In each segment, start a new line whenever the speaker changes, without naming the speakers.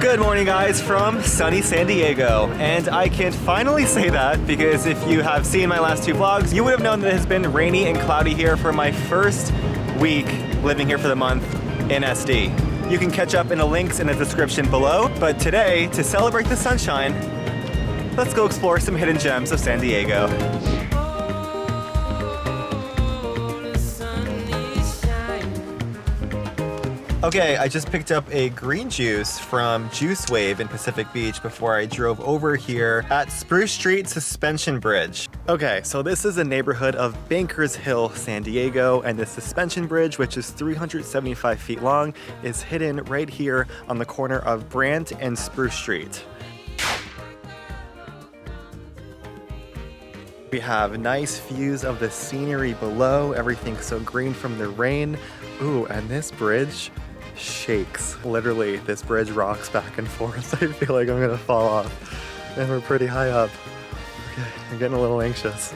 Good morning, guys, from sunny San Diego. And I can finally say that because if you have seen my last two vlogs, you would have known that it has been rainy and cloudy here for my first week living here for the month in SD. You can catch up in the links in the description below. But today, to celebrate the sunshine, let's go explore some hidden gems of San Diego. Okay, I just picked up a green juice from Juice Wave in Pacific Beach before I drove over here at Spruce Street Suspension Bridge. Okay, so this is a neighborhood of Bankers Hill, San Diego, and the suspension bridge, which is 375 feet long, is hidden right here on the corner of Brant and Spruce Street. We have nice views of the scenery below, everything's so green from the rain. Ooh, and this bridge shakes. Literally, this bridge rocks back and forth. I feel like I'm gonna fall off. And we're pretty high up. Okay, I'm getting a little anxious.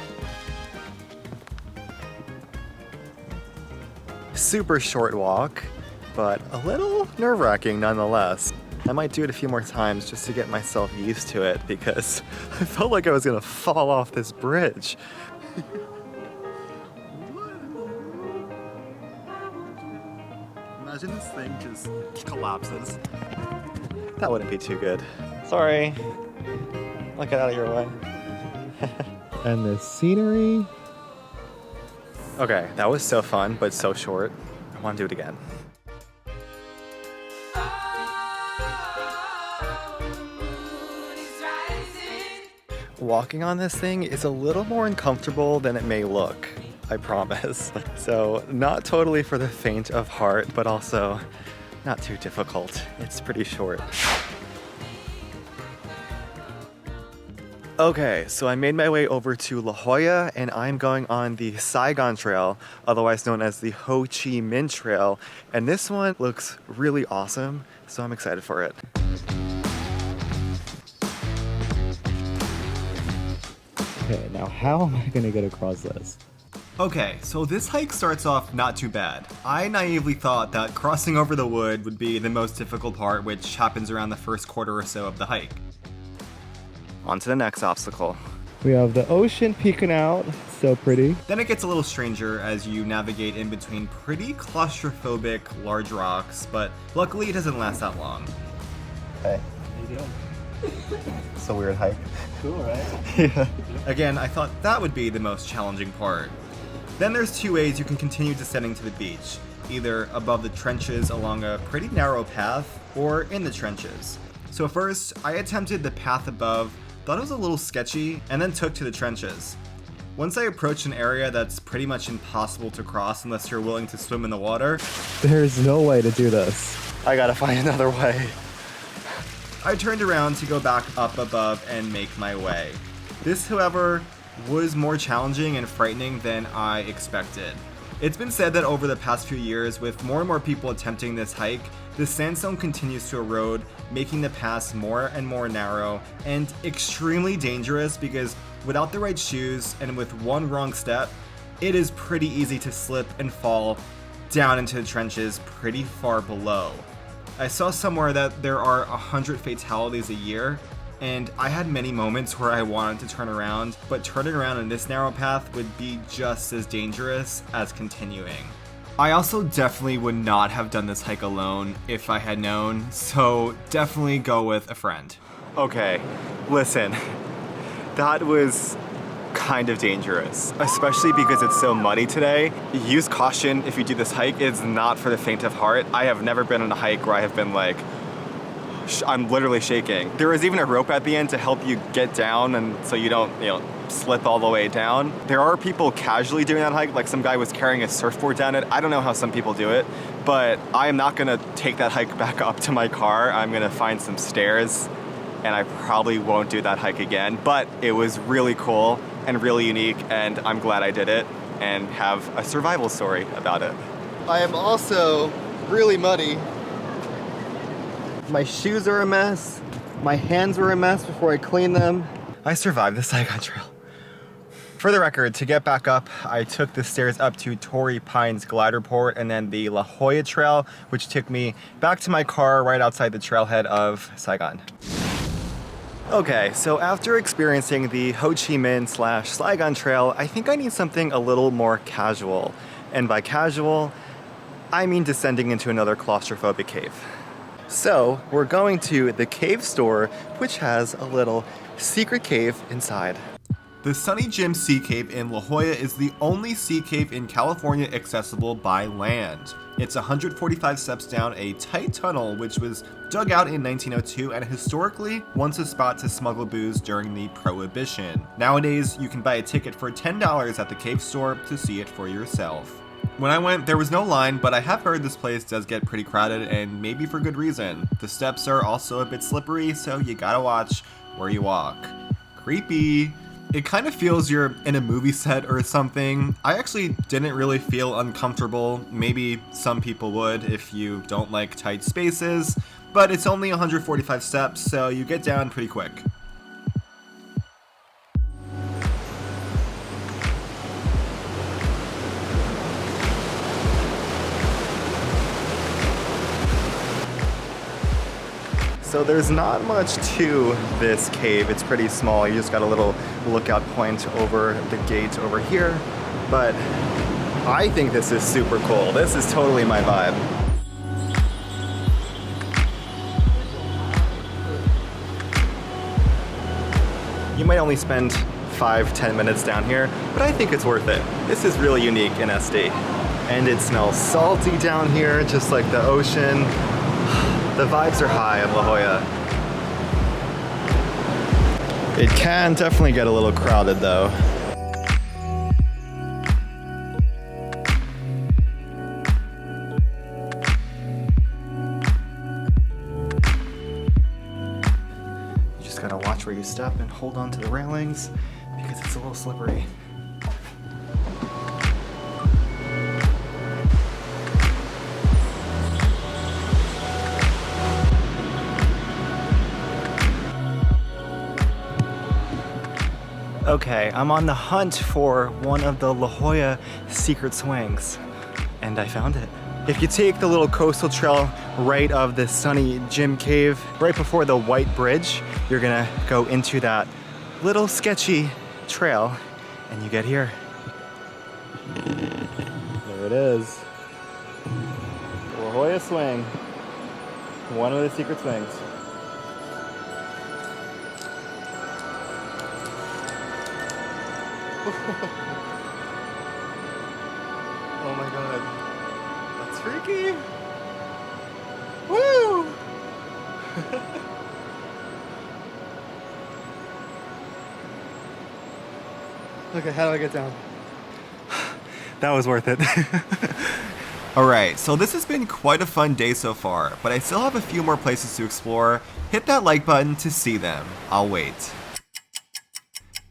Super short walk, but a little nerve-wracking nonetheless. I might do it a few more times just to get myself used to it because I felt like I was gonna fall off this bridge. Imagine this thing just collapses. That wouldn't be too good. Sorry. I'll get out of your way. And the scenery. Okay, that was so fun, but so short. I want to do it again. Walking on this thing is a little more uncomfortable than it may look. I promise. So not totally for the faint of heart, but also not too difficult. It's pretty short. Okay, so I made my way over to La Jolla and I'm going on the Saigon Trail, otherwise known as the Ho Chi Minh Trail. And this one looks really awesome, so I'm excited for it. Okay, now how am I gonna get across this? Okay, so this hike starts off not too bad. I naively thought that crossing over the wood would be the most difficult part, which happens around the first quarter or so of the hike. On to the next obstacle. We have the ocean peeking out, so pretty. Then it gets a little stranger as you navigate in between pretty claustrophobic large rocks, but luckily it doesn't last that long. Hey. How you doing? It's a weird hike. Cool, right? Yeah. Again, I thought that would be the most challenging part. Then there's two ways you can continue descending to the beach, either above the trenches along a pretty narrow path, or in the trenches. So first, I attempted the path above, thought it was a little sketchy, and then took to the trenches. Once I approached an area that's pretty much impossible to cross unless you're willing to swim in the water. There's no way to do this. I gotta find another way. I turned around to go back up above and make my way. This, however, was more challenging and frightening than I expected. It's been said that over the past few years, with more and more people attempting this hike, the sandstone continues to erode, making the pass more and more narrow and extremely dangerous because without the right shoes and with one wrong step, it is pretty easy to slip and fall down into the trenches pretty far below. I saw somewhere that there are 100 fatalities a year, and I had many moments where I wanted to turn around, but turning around in this narrow path would be just as dangerous as continuing. I also definitely would not have done this hike alone if I had known, so definitely go with a friend. Okay, listen, that was kind of dangerous, especially because it's so muddy today. Use caution if you do this hike. It's not for the faint of heart. I have never been on a hike where I have been like, I'm literally shaking. There was even a rope at the end to help you get down and so you don't, slip all the way down. There are people casually doing that hike, like some guy was carrying a surfboard down it. I don't know how some people do it, but I am not gonna take that hike back up to my car. I'm gonna find some stairs and I probably won't do that hike again, but it was really cool and really unique and I'm glad I did it and have a survival story about it. I am also really muddy. My shoes are a mess. My hands were a mess before I cleaned them. I survived the Saigon Trail. For the record, to get back up, I took the stairs up to Torrey Pines Glider Port and then the La Jolla Trail, which took me back to my car right outside the trailhead of Saigon. Okay, so after experiencing the Ho Chi Minh / Saigon Trail, I think I need something a little more casual. And by casual, I mean descending into another claustrophobic cave. So we're going to the cave store, which has a little secret cave inside. The Sunny Gym Sea Cave in La Jolla is the only sea cave in California accessible by land. It's 145 steps down a tight tunnel which was dug out in 1902 and historically once a spot to smuggle booze during the Prohibition. Nowadays, you can buy a ticket for $10 at the cave store to see it for yourself. When I went, there was no line, but I have heard this place does get pretty crowded and maybe for good reason. The steps are also a bit slippery, so you gotta watch where you walk. Creepy. It kind of feels you're in a movie set or something. I actually didn't really feel uncomfortable. Maybe some people would if you don't like tight spaces, but it's only 145 steps, so you get down pretty quick. So there's not much to this cave. It's pretty small. You just got a little lookout point over the gate over here. But I think this is super cool. This is totally my vibe. You might only spend 5-10 minutes down here, but I think it's worth it. This is really unique in SD. And it smells salty down here, just like the ocean. The vibes are high in La Jolla. It can definitely get a little crowded though. You just gotta watch where you step and hold on to the railings because it's a little slippery. Okay, I'm on the hunt for one of the La Jolla secret swings, and I found it. If you take the little coastal trail right of the Sunny Gym Cave, right before the White Bridge, you're gonna go into that little sketchy trail, and you get here. There it is. La Jolla Swing, one of the secret swings. Oh my god, that's freaky! Woo! Okay, how do I get down? That was worth it. Alright, so this has been quite a fun day so far, but I still have a few more places to explore. Hit that like button to see them. I'll wait.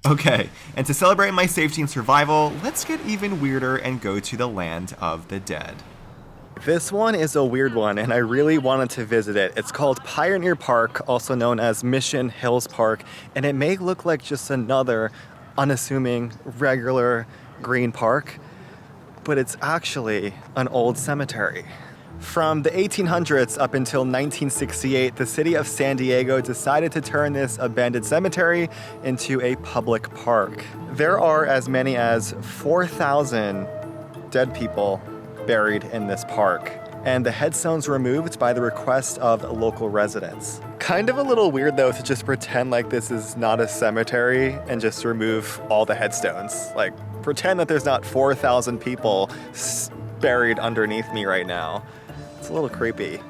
Okay, and to celebrate my safety and survival, let's get even weirder and go to the land of the dead. This one is a weird one, and I really wanted to visit it. It's called Pioneer Park, also known as Mission Hills Park, and it may look like just another unassuming, regular green park, but it's actually an old cemetery. From the 1800s up until 1968, the city of San Diego decided to turn this abandoned cemetery into a public park. There are as many as 4,000 dead people buried in this park, and the headstones removed by the request of local residents. Kind of a little weird though to just pretend like this is not a cemetery and just remove all the headstones. Like, pretend that there's not 4,000 people buried underneath me right now. It's a little creepy.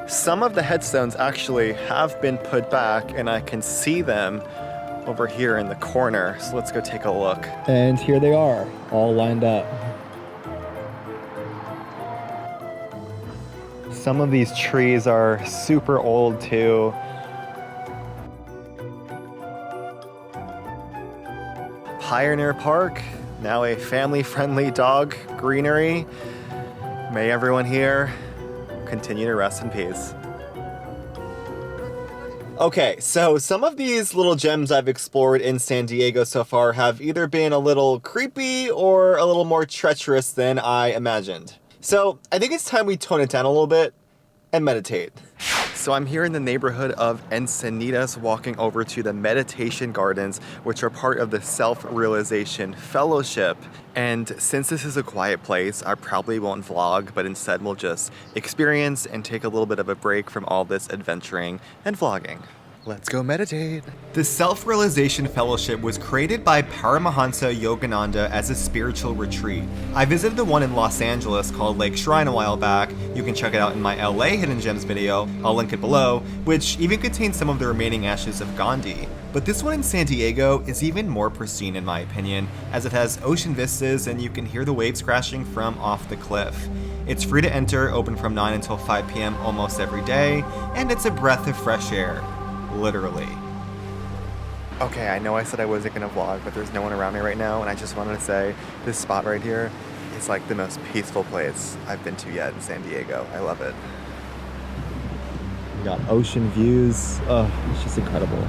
Some of the headstones actually have been put back and I can see them over here in the corner. So let's go take a look. And here they are, all lined up. Some of these trees are super old too. Pioneer Park, now a family-friendly dog greenery. May everyone here continue to rest in peace. Okay, so some of these little gems I've explored in San Diego so far have either been a little creepy or a little more treacherous than I imagined. So I think it's time we tone it down a little bit and meditate. So I'm here in the neighborhood of Encinitas, walking over to the meditation gardens, which are part of the Self-Realization Fellowship. And since this is a quiet place, I probably won't vlog, but instead we'll just experience and take a little bit of a break from all this adventuring and vlogging. Let's go meditate. The Self-Realization Fellowship was created by Paramahansa Yogananda as a spiritual retreat. I visited the one in Los Angeles called Lake Shrine a while back. You can check it out in my LA Hidden Gems video, I'll link it below, which even contains some of the remaining ashes of Gandhi. But this one in San Diego is even more pristine in my opinion, as it has ocean vistas and you can hear the waves crashing from off the cliff. It's free to enter, open from 9 until 5 p.m. almost every day, and it's a breath of fresh air. Literally. Okay, I know I said I wasn't gonna vlog, but there's no one around me right now, and I just wanted to say this spot right here is like the most peaceful place I've been to yet in San Diego. I love it. We got ocean views. Oh, it's just incredible.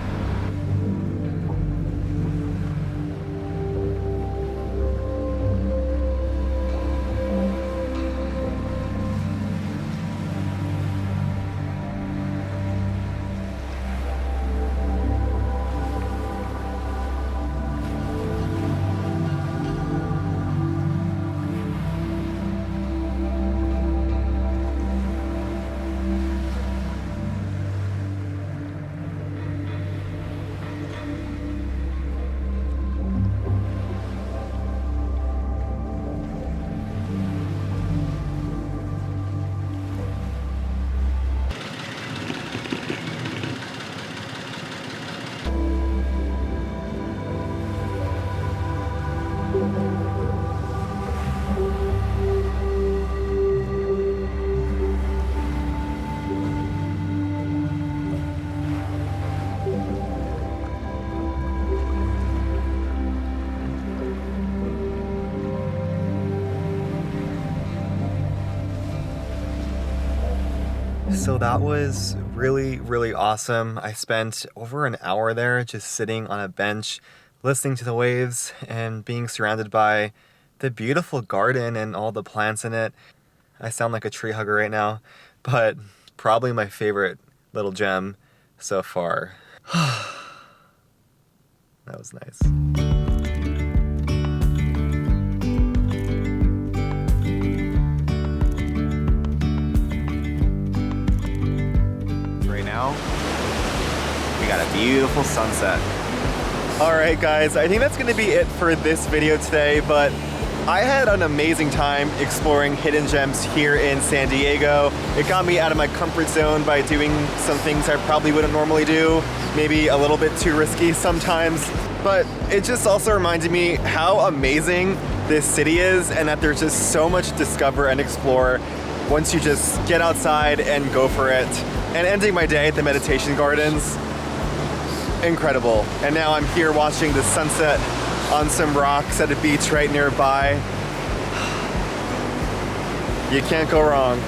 So that was really awesome. I spent over an hour there just sitting on a bench, listening to the waves and being surrounded by the beautiful garden and all the plants in it. I sound like a tree hugger right now, but probably my favorite little gem so far. That was nice. We got a beautiful sunset. Alright guys, I think that's going to be it for this video today, but I had an amazing time exploring hidden gems here in San Diego. It got me out of my comfort zone by doing some things I probably wouldn't normally do, maybe a little bit too risky sometimes, but it just also reminded me how amazing this city is and that there's just so much to discover and explore once you just get outside and go for it. And ending my day at the meditation gardens, incredible. And now I'm here watching the sunset on some rocks at a beach right nearby. You can't go wrong.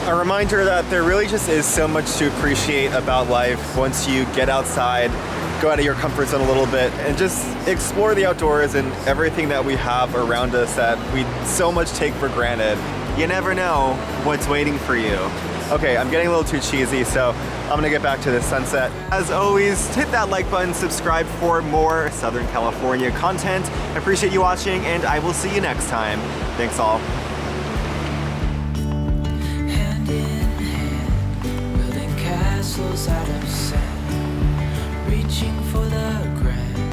A reminder that there really just is so much to appreciate about life once you get outside, go out of your comfort zone a little bit, and just explore the outdoors and everything that we have around us that we so much take for granted. You never know what's waiting for you. Okay, I'm getting a little too cheesy, so I'm gonna get back to the sunset. As always, hit that like button, subscribe for more Southern California content. I appreciate you watching, and I will see you next time. Thanks all.
Hand in hand, building castles out of sand, reaching for the grand.